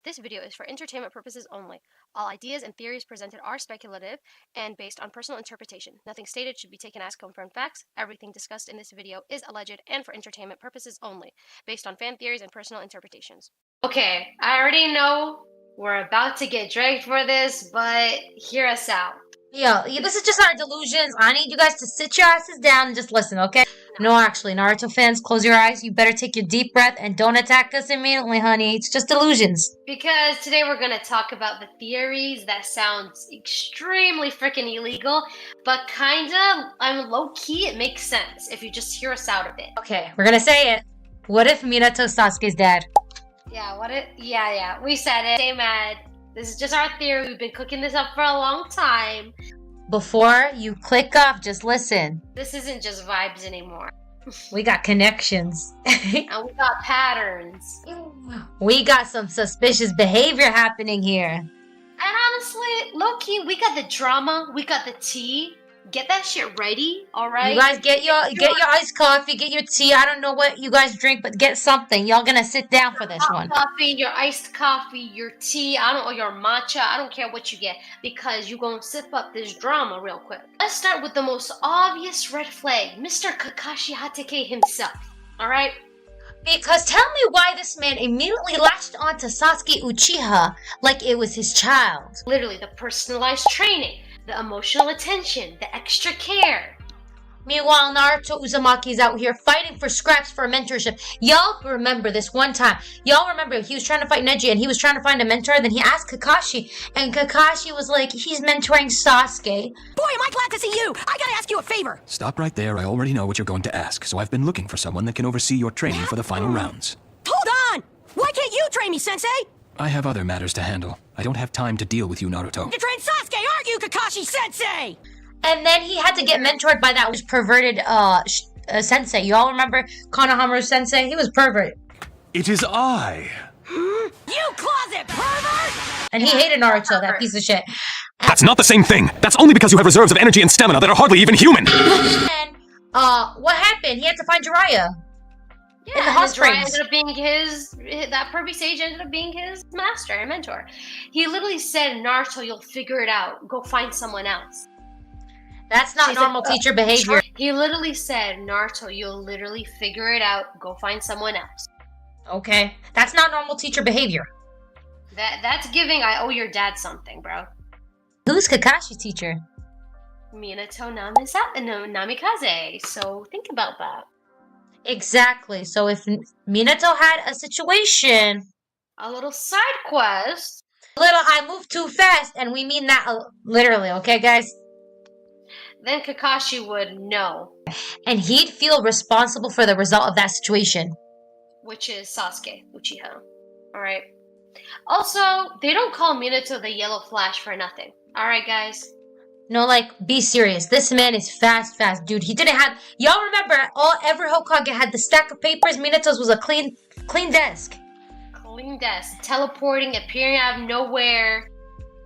This video is for entertainment purposes only. All ideas and theories presented are speculative and based on personal interpretation. Nothing stated should be taken as confirmed facts. Everything discussed in this video is alleged and for entertainment purposes only, based on fan theories and personal interpretations. Okay, I already know we're about to get dragged for this, but hear us out. Yo, this is just our delusions. I need you guys to sit your asses down and just listen, okay? No, actually, Naruto fans, close your eyes. You better take your deep breath and don't attack us immediately, honey. It's just delusions. Because today we're going to talk about the theories that sounds extremely freaking illegal, but kinda, low-key, it makes sense if you just hear us out a bit. Okay, we're gonna say it. What if Minato's Sasuke's dad? Yeah, we said it. Stay mad. This is just our theory. We've been cooking this up for a long time. Before you click off, just listen. This isn't just vibes anymore. We got connections. And we got patterns. We got some suspicious behavior happening here. And honestly, low-key, we got the drama. We got the tea. Get that shit ready, alright? You guys get your iced coffee, get your tea. I don't know what you guys drink, but get something. Y'all gonna sit down for this one. Coffee, your iced coffee, your tea, or your matcha. I don't care what you get, because you're gonna sip up this drama real quick. Let's start with the most obvious red flag, Mr. Kakashi Hatake himself, alright? Because tell me why this man immediately latched onto Sasuke Uchiha like it was his child. Literally, the personalized training, the emotional attention, the extra care. Meanwhile, Naruto Uzumaki's out here fighting for scraps for a mentorship. Y'all remember this one time. Y'all remember he was trying to fight Neji and he was trying to find a mentor. Then he asked Kakashi and Kakashi was like, he's mentoring Sasuke. Boy, am I glad to see you! I gotta ask you a favor! Stop right there. I already know what you're going to ask, so I've been looking for someone that can oversee your training for the final rounds. Hold on! Why can't you train me, Sensei? I have other matters to handle. I don't have time to deal with you, Naruto. You train Sasuke, aren't you, Kakashi-sensei? And then he had to get mentored by that perverted sensei. You all remember Konohamaru sensei? He was pervert. It is I! You closet pervert! And he hated Naruto, that piece of shit. That's not the same thing! That's only because you have reserves of energy and stamina that are hardly even human! And, what happened? He had to find Jiraiya. Yeah, in the hot Jiraiya springs. ended up being that pervy sage ended up being his master and mentor. He literally said, Naruto, you'll figure it out. Go find someone else. That's not normal teacher behavior. He literally said, Naruto, you'll literally figure it out. Go find someone else. Okay. That's not normal teacher behavior. That's giving I owe your dad something, bro. Who's Kakashi's teacher? Minato Namikaze. So think about that. Exactly. So if Minato had a situation... A little side quest. I moved too fast, and we mean that literally, okay, guys? Then Kakashi would know. And he'd feel responsible for the result of that situation. Which is Sasuke Uchiha. Alright. Also, they don't call Minato the Yellow Flash for nothing. Alright, guys? No, be serious. This man is fast, dude. He didn't have... Y'all remember, every Hokage had the stack of papers. Minato's was a clean desk. Clean desk. Teleporting, appearing out of nowhere.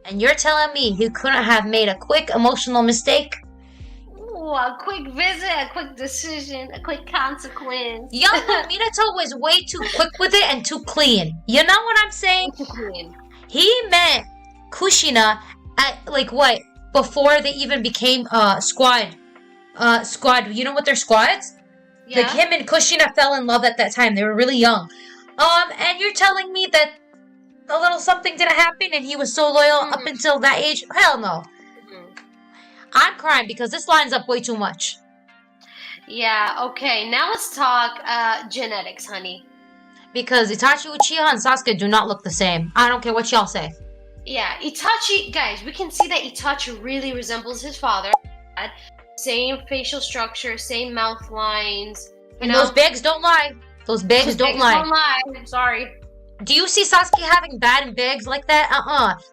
And you're telling me he couldn't have made a quick emotional mistake? Ooh, a quick visit, a quick decision, a quick consequence. Young Minato was way too quick with it and too clean. You know what I'm saying? Too clean. He met Kushina at, what? Before they even became squad. You know what their squads? Yeah. Him and Kushina fell in love at that time. They were really young. And you're telling me that a little something didn't happen and he was so loyal up until that age? Hell no. I'm crying because this lines up way too much. Yeah, okay. Now let's talk genetics, honey. Because Itachi Uchiha and Sasuke do not look the same. I don't care what y'all say. Yeah, Itachi, guys, we can see that Itachi really resembles his father. Same facial structure, same mouth lines. And those bags don't lie. Those bags don't lie. Don't lie. I'm sorry. Do you see Sasuke having bad bags like that?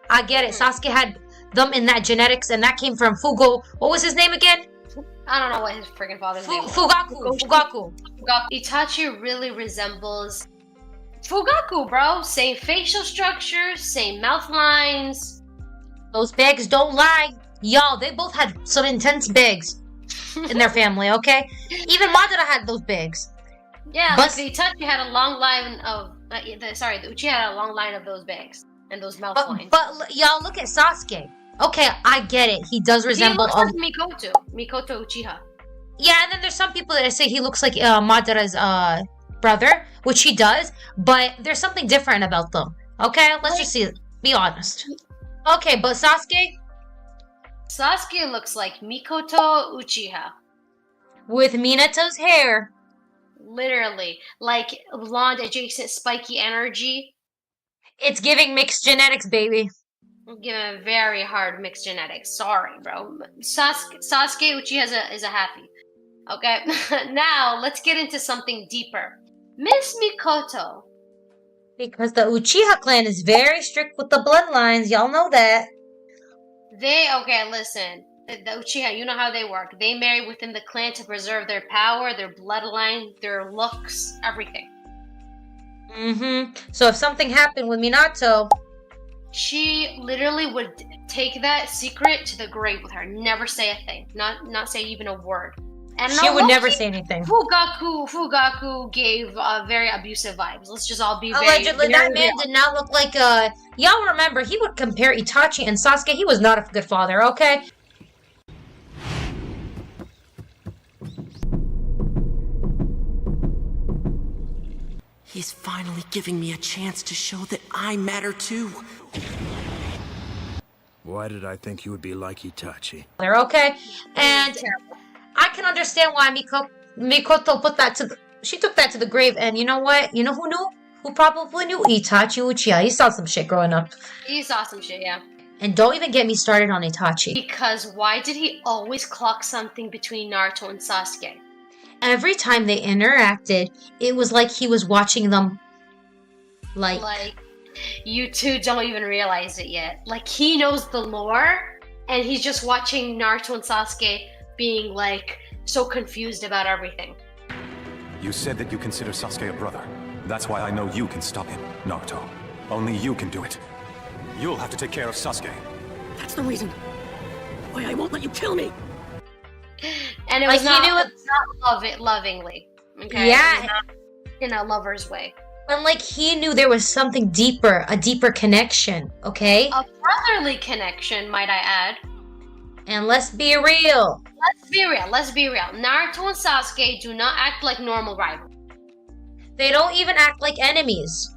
I get it. Sasuke had them in that genetics, and that came from Fugo. What was his name again? I don't know what his freaking father's name was. Fugaku. Itachi really resembles Fugaku, bro. Same facial structure, same mouth lines. Those bags don't lie. Y'all, they both had some intense bags in their family, okay? Even Madara had those bags. Yeah, but Itachi had a long line of Sorry, the Uchiha had a long line of those bags and those mouth But lines. y'all look at Sasuke. Okay, I get it. He does He resemble looks like Mikoto Uchiha. yeah, and then there's some people that say he looks like Madara's brother, which he does, but there's something different about them. Okay, let's just be honest. Okay, but Sasuke looks like Mikoto Uchiha. with Minato's hair. Literally, like blonde adjacent spiky energy. It's giving mixed genetics, baby. Given very hard mixed genetics. Sorry, bro. Sasuke Uchiha is a happy. Okay, now let's get into something deeper. Miss Mikoto. Because the Uchiha clan is very strict with the bloodlines, y'all know that. Okay, listen. The Uchiha, you know how they work. They marry within the clan to preserve their power, their bloodline, their looks, everything. So if something happened with Minato, she literally would take that secret to the grave with her. Never say a thing. Not say even a word. And she would never say anything. Fugaku gave very abusive vibes. Let's just all be allegedly. That man did not look like y'all remember he would compare Itachi and Sasuke. He was not a good father, okay? He's finally giving me a chance to show that I matter too. Why did I think you would be like Itachi? They're okay, and I can understand why Mikoto put that she took that to the grave. And you know what? You know who knew? Who probably knew? Itachi Uchiha. He saw some shit growing up. He saw some shit, yeah. And don't even get me started on Itachi. Because why did he always clock something between Naruto and Sasuke? Every time they interacted, it was like he was watching them. Like, you two don't even realize it yet. Like, he knows the lore, and he's just watching Naruto and Sasuke being, like, so confused about everything. You said that you consider Sasuke a brother. That's why I know you can stop him, Naruto. Only you can do it. You'll have to take care of Sasuke. That's the reason why I won't let you kill me. And it was not lovingly. Okay? Yeah. In a lover's way. And like he knew there was something deeper, a deeper connection, okay? A brotherly connection, might I add. And let's be real. Let's be real. Naruto and Sasuke do not act like normal rivals. They don't even act like enemies.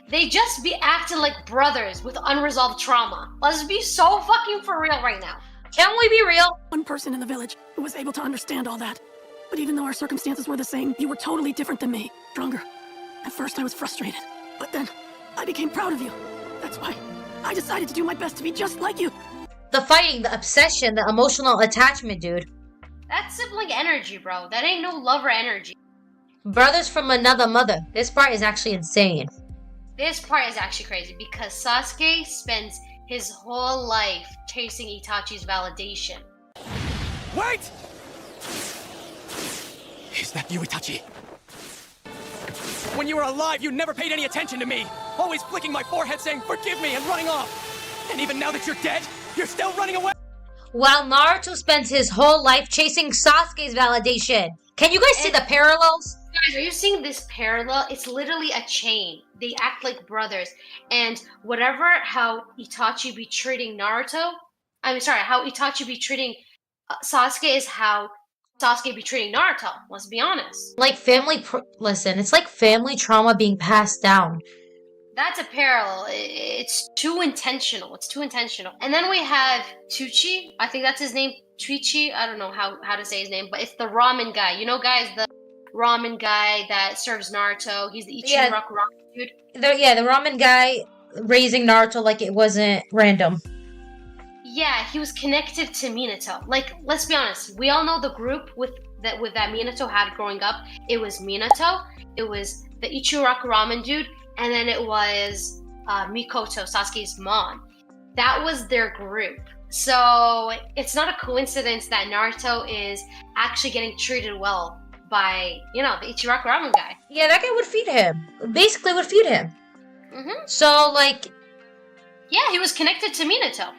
They just be acting like brothers with unresolved trauma. Let's be so fucking for real right now. Can we be real? One person in the village who was able to understand all that. But even though our circumstances were the same, you were totally different than me. Stronger. At first I was frustrated, but then I became proud of you. That's why I decided to do my best to be just like you. The fighting, the obsession, the emotional attachment, dude. That's sibling energy, bro. That ain't no lover energy. Brothers from another mother. This part is actually insane. This part is actually crazy because Sasuke spends his whole life chasing Itachi's validation. Wait! Is that you, Itachi? When you were alive, you never paid any attention to me. Always flicking my forehead saying, "Forgive me," and running off. And even now that you're dead, you're still running away. While Naruto spends his whole life chasing Sasuke's validation. Can you guys see the parallels? Guys, are you seeing this parallel? It's literally a chain. They act like brothers. And how Itachi be treating Naruto, how Itachi be treating Sasuke is how Sasuke be treating Naruto. Let's be honest. Like listen, it's like family trauma being passed down. That's a parallel. It's too intentional. And then we have Tucci. I think that's his name. Tucci. I don't know how to say his name, but it's the ramen guy. You know, guys, the ramen guy that serves Naruto. He's the Ichiraku ramen dude. The ramen guy raising Naruto like it wasn't random. Yeah, he was connected to Minato. Like, let's be honest. We all know the group with that Minato had growing up. It was Minato. It was the Ichiraku ramen dude. And then it was Mikoto, Sasuke's mom. That was their group. So it's not a coincidence that Naruto is actually getting treated well by, the Ichiraku ramen guy. Yeah, that guy would feed him. Basically would feed him. Mm-hmm. So, like... Yeah, he was connected to Minato.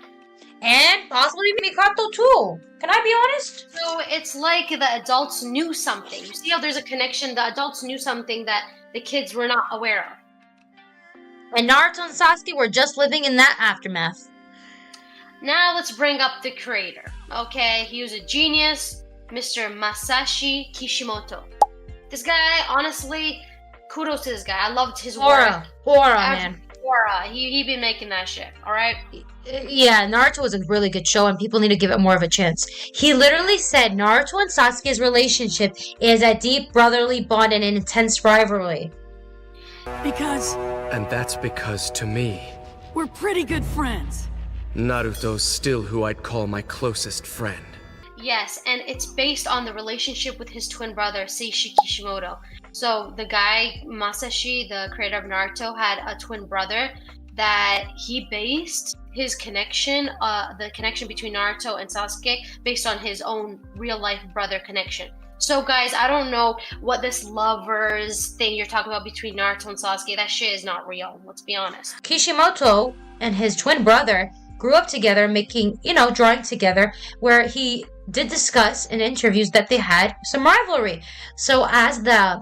And possibly Mikoto too. Can I be honest? So it's like the adults knew something. You see how there's a connection? The adults knew something that the kids were not aware of. And Naruto and Sasuke were just living in that aftermath. Now let's bring up the creator. Okay, he was a genius, Mr. Masashi Kishimoto. This guy, honestly, kudos to this guy. I loved his work. Horror, man. He been making that shit, alright? Yeah, Naruto was a really good show and people need to give it more of a chance. He literally said Naruto and Sasuke's relationship is a deep brotherly bond and an intense rivalry. Because And that's because, to me, we're pretty good friends. Naruto's still who I'd call my closest friend. Yes, and it's based on the relationship with his twin brother, Seishi Kishimoto. So the guy, Masashi, the creator of Naruto, had a twin brother that he based his connection, the connection between Naruto and Sasuke, based on his own real-life brother connection. So guys, I don't know what this lovers thing you're talking about between Naruto and Sasuke. That shit is not real, let's be honest. Kishimoto and his twin brother grew up together making, drawing together, where he did discuss in interviews that they had some rivalry. So as the,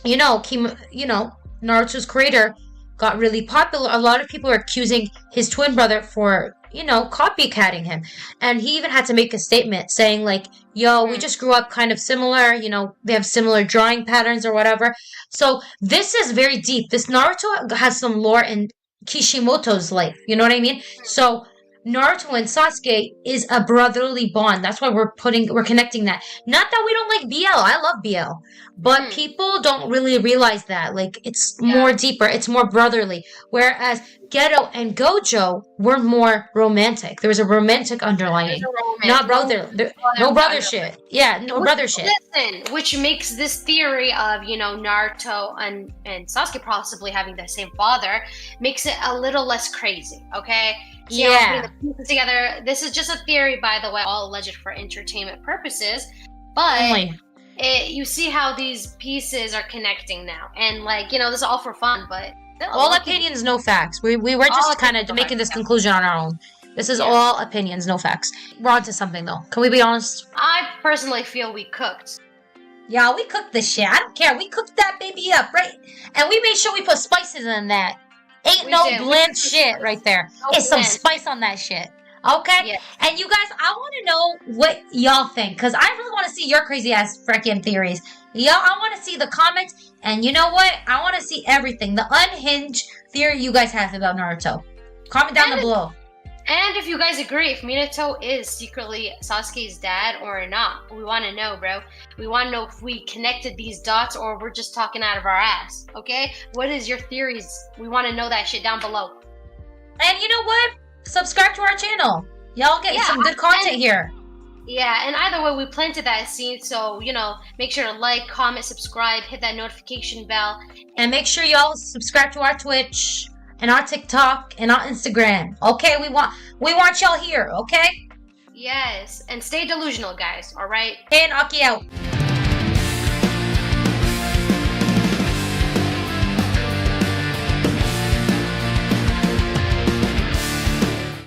Naruto's creator got really popular, a lot of people are accusing his twin brother for, copycatting him. And he even had to make a statement saying like, yo, we just grew up kind of similar, they have similar drawing patterns or whatever. So this is very deep. This Naruto has some lore in Kishimoto's life. You know what I mean? So Naruto and Sasuke is a brotherly bond. That's why we're connecting that. Not that we don't like BL. I love BL. But people don't really realize that. Like, it's more deeper. It's more brotherly. Whereas Geto and Gojo were more romantic. There was a romantic underlining. Not brother. No brother shit. Yeah, no brother shit. Listen, which makes this theory of, Naruto and Sasuke possibly having the same father, makes it a little less crazy, okay? So, Yeah. putting the pieces together. This is just a theory, by the way, all alleged for entertainment purposes. But you see how these pieces are connecting now, and this is all for fun. But all opinions, no facts. We were just kind of making this conclusion on our own. This is all opinions, no facts. We're on to something though. Can we be honest? I personally feel we cooked. Yeah, we cooked this shit. I don't care. We cooked that baby up, right? And we made sure we put spices in that. Ain't We no did. bland shit right there. It's some blend. spice on that shit. Okay? Yeah. And you guys, I want to know what y'all think. Because I really want to see your crazy ass freaking theories. Y'all, I want to see the comments. And you know what? I want to see everything. The unhinged theory you guys have about Naruto. Comment down below. And if you guys agree, if Minato is secretly Sasuke's dad or not, we want to know, bro. We want to know if we connected these dots or we're just talking out of our ass, okay? What is your theories? We want to know that shit down below. And you know what? Subscribe to our channel. Y'all get some good content here. Yeah, and either way, we planted that seed, so, make sure to like, comment, subscribe, hit that notification bell. And make sure y'all subscribe to our Twitch and our TikTok and our Instagram. Okay, we want y'all here, okay? Yes, and stay delusional, guys, all right? And Aki out.